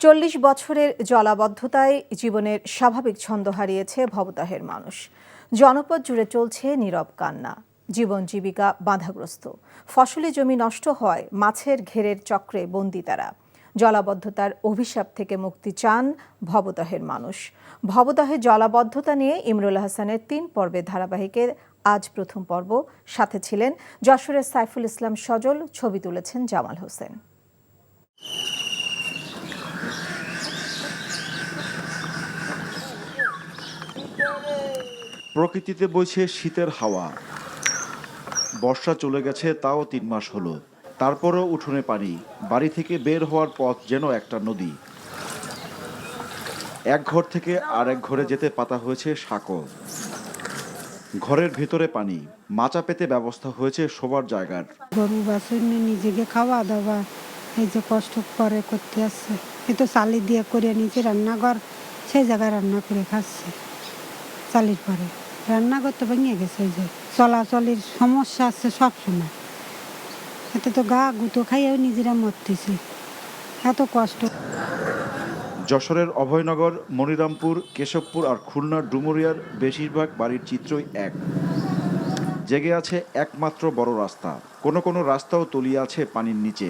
৪০ বছরের জলাবদ্ধতায় জীবনের স্বাভাবিক ছন্দ হারিয়েছে ভবদহের মানুষ। জনপদ জুড়ে চলছে নীরব কান্না। জীবন জীবিকা বাধাগ্রস্ত, ফসলি জমি নষ্ট হয়, মাছের ঘেরের চক্রে বন্দী তারা। জলাবদ্ধতার অভিশাপ থেকে মুক্তি চান ভবদহের মানুষ। ভবদহে জলাবদ্ধতা নিয়ে ইমরুল হাসানের ৩ পর্বের ধারাবাহিকের আজ প্রথম পর্ব। সাথে ছিলেন যশোরের সাইফুল ইসলাম সজল, ছবি তুলেছেন জামাল হোসেন। প্রকৃতিতে বইছে শীতের হাওয়া। বর্ষা চলে গেছে, তাও ৩ মাস হলো। তারপরও উঠোনে পানি, বাড়ি থেকে বের হওয়ার পথ যেন একটা নদী। এক ঘর থেকে আরেক ঘরে যেতে পাতা হয়েছে সাঁকো। ঘরের ভেতরে পানি, মাচা পেতে ব্যবস্থা হয়েছে শোবার জায়গার। গরু বাছুর নিজেকে খাওয়া দাওয়া এই যে কষ্ট করে করতে আসছে, এ তো চালি দিয়ে করে নিচে রান্নাঘর, সেই জায়গায় রান্না করে খাচ্ছে। চালির পরে রান্নাঘর তো ভেঙে গেছে, ওই যে চলাচলের সমস্যা আছে সব সময়। এতে তো গা গুঁতো খাইয়েও নিজেরা মরতেছি, এত কষ্ট। যশোরের অভয়নগর, মনিরামপুর, কেশবপুর আর খুলনার ডুমুরিয়ার বেশিরভাগ বাড়ির চিত্রই এক। জেগে আছে একমাত্র বড় রাস্তা। কোনো কোনো রাস্তাও তলিয়ে আছে পানির নিচে।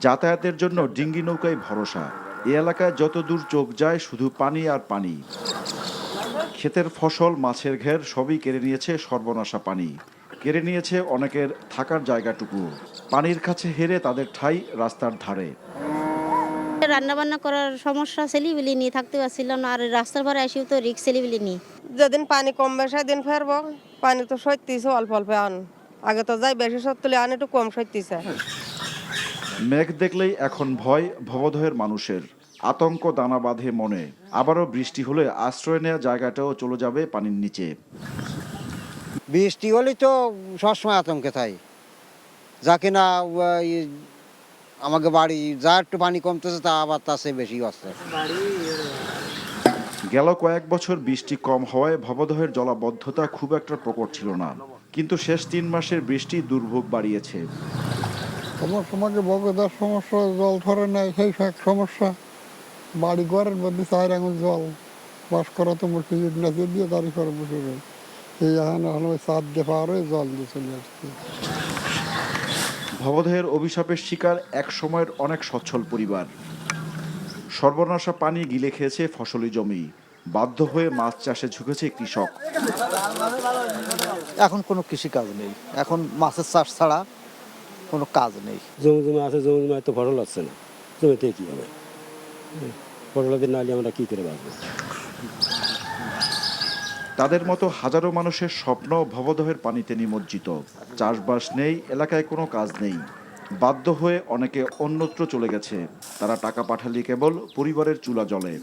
যাতায়াতের জন্য ডিঙ্গি নৌকায় ভরসা। এ এলাকায় যত দূর চোখ যায় শুধু পানি আর পানি। ক্ষেতের ফসল, মাছের ঘের সবই কেড়ে নিয়েছে সর্বনাশা পানি। কেড়ে নিয়েছে অনেকের থাকার জায়গাটুকু। পানির কাছে হেরে তাদের ঠাঁই রাস্তার ধারে। রান্না বান্না করার সমস্যা, ছেলেবেলি নিয়ে থাকতে পারছিল না। আর রাস্তার পরে এসেও তো রিক্স, ছেলেবেলি নিয়ে যেদিন পানি কমবে সেদিন ফেরবো। পানি তো সত্যিছে অল্প অল্প আন, আগে তো যাই বেশি সত্যি আন, একটু কম সত্যিছে। মেঘ দেখলেই এখন ভয় ভবদহের মানুষের। আতঙ্ক দানা বাঁধে মনে। আবারও বৃষ্টি হলে আশ্রয় নেওয়া জায়গাটাও চলে যাবে পানির নিচে। বৃষ্টি হলেই তো সবসময় আতঙ্কে থাই, যা কিনা আমাকে বাড়ি যা একটু পানি কমতেছে তা আবার তার চেয়ে বেশি আসছে। গেল কয়েক বছর বৃষ্টি কম হওয়ায় ভবদহের জলাবদ্ধতা খুব একটা প্রকট ছিল না, কিন্তু শেষ 3 মাসের বৃষ্টি দুর্ভোগ বাড়িয়েছে। তোমাকে বগদার সমস্যা, জল ধরে নেয়, সেই এক সমস্যা। বাড়ি ঘরের মধ্যে 4 আঙুল জল, বাস করা তো মুশকিল, নাচে দিয়ে দাঁড়ি করে বসে রয়ে এই এখন ওই 4 দিয়ে পার হয়ে জল দিয়ে চলে আসছে। ভবদহের অভিশাপের শিকার এক সময়ের অনেক সচ্ছল পরিবার। সর্বনাশা পানি গিলে খেয়েছে ফসলি জমি। বাধ্য হয়ে মাছ চাষে ঝুঁকেছে কৃষক। এখন কোনো কৃষি কাজ নেই, এখন মাছের চাষ ছাড়া কোনো কাজ নেই। জমি আছে, জমি তো ফসল হচ্ছে না, জমিতে কি হবে? ফসলাদের নালি আমরা কি করে বাঁচবো? তাদের মতো হাজারো মানুষের স্বপ্ন ভবদহের পানিতে নিমজ্জিত। চাষবাস নেই, এলাকায় কোনো কাজ নেই। বাধ্য হয়ে অনেকে অন্যত্র চলে গেছে। তারা টাকা পাঠালে কেবল পরিবারের চুলা জ্বলে।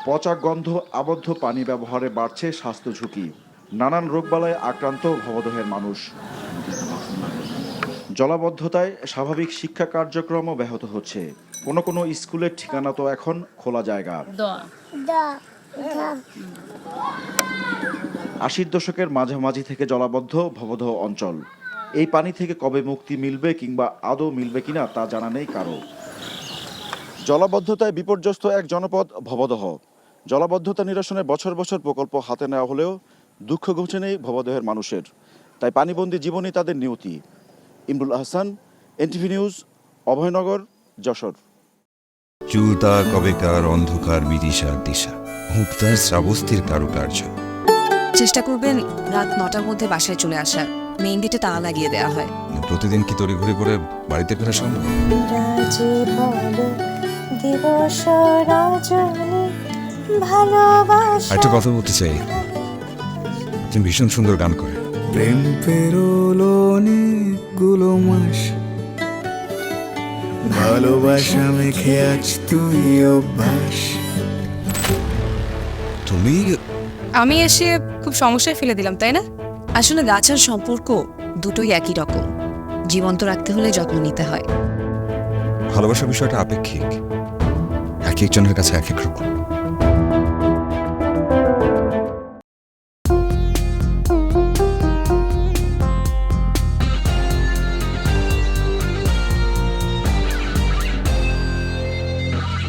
পচা গন্ধ, আবদ্ধ পানি ব্যবহারে বাড়ছে স্বাস্থ্য ঝুঁকি। নানান রোগবালায় আক্রান্ত ভবদহের মানুষ। জলাবদ্ধতায় স্বাভাবিক শিক্ষা কার্যক্রমও ব্যাহত হচ্ছে। কোনো কোনো স্কুলের ঠিকানা তো এখন খোলা জায়গা। 80-র দশকের মাঝামাঝি থেকে জলাবদ্ধ ভবদহ অঞ্চল। এই পানি থেকে কবে মুক্তি মিলবে কিংবা আদৌ মিলবে কিনা তা জানা নেই কারো। জলাবদ্ধতায় বিপর্যস্ত এক জনপদ ভবদহ। জলাবদ্ধতা নিরসনে বছর বছর প্রকল্প হাতে নেওয়া হলেও দুঃখ ঘুচে নেই ভবদহের মানুষের। তাই পানিবন্দী জীবনই তাদের নিয়তি। Imrul Hasan, NTV news, Abhaynagar, Jashore. চুলতা কবেকার অন্ধকার বিদিশার দিশা, মুক্তার শ্রাবস্তির কারুকার্য। চেষ্টা করবেন রাত 9টার মধ্যে বাসায় চলে আসার। মেইন গেটে তালা লাগিয়ে দেওয়া হয়। প্রতিদিন কি তড়িঘড়ি করে বাড়িতে ফেরা সম্ভব? একটা কথা বলতে চাই, তুমি ভীষণ সুন্দর গান করে। প্রেম পেরোলো অনেকগুলো মাস, ভালোবাসা মেখে আজ তুই অভ্যাস। তুমি আমি এসে খুব সমস্যায় ফেলে দিলাম, তাই না? আসলে গাছ আর সম্পর্ক দুটোই একই রকম। জীবন্ত রাখতে হলে যত্ন নিতে হয়। ভালোবাসার বিষয়টা আপেক্ষিক, এক একজনের কাছে এক এক রকম।